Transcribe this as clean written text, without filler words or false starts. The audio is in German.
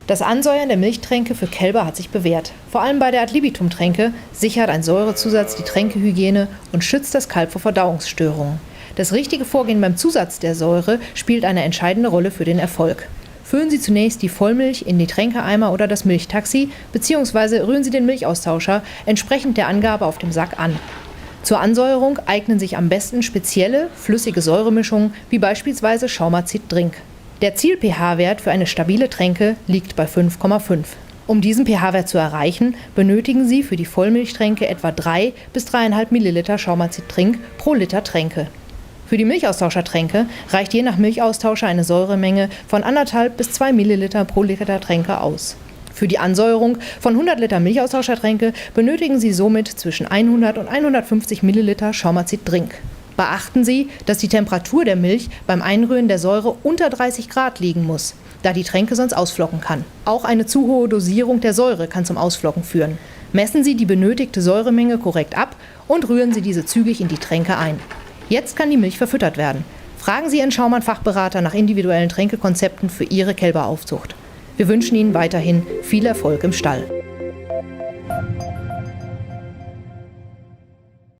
Das Ansäuern der Milchtränke für Kälber hat sich bewährt. Vor allem bei der Ad-libitum-Tränke sichert ein Säurezusatz die Tränkehygiene und schützt das Kalb vor Verdauungsstörungen. Das richtige Vorgehen beim Zusatz der Säure spielt eine entscheidende Rolle für den Erfolg. Füllen Sie zunächst die Vollmilch in die Tränkeeimer oder das Milchtaxi bzw. rühren Sie den Milchaustauscher entsprechend der Angabe auf dem Sack an. Zur Ansäuerung eignen sich am besten spezielle, flüssige Säuremischungen wie beispielsweise Schaumazid Drink. Der Ziel-pH-Wert für eine stabile Tränke liegt bei 5,5. Um diesen pH-Wert zu erreichen, benötigen Sie für die Vollmilchtränke etwa 3 bis 3,5 Milliliter Schaumazid Drink pro Liter Tränke. Für die Milchaustauschertränke reicht je nach Milchaustauscher eine Säuremenge von 1,5 bis 2 Milliliter pro Liter Tränke aus. Für die Ansäuerung von 100 Liter Milchaustauschertränke benötigen Sie somit zwischen 100 und 150 Milliliter Schaumazid Drink. Beachten Sie, dass die Temperatur der Milch beim Einrühren der Säure unter 30 Grad liegen muss, da die Tränke sonst ausflocken kann. Auch eine zu hohe Dosierung der Säure kann zum Ausflocken führen. Messen Sie die benötigte Säuremenge korrekt ab und rühren Sie diese zügig in die Tränke ein. Jetzt kann die Milch verfüttert werden. Fragen Sie Ihren Schaumann-Fachberater nach individuellen Tränkekonzepten für Ihre Kälberaufzucht. Wir wünschen Ihnen weiterhin viel Erfolg im Stall.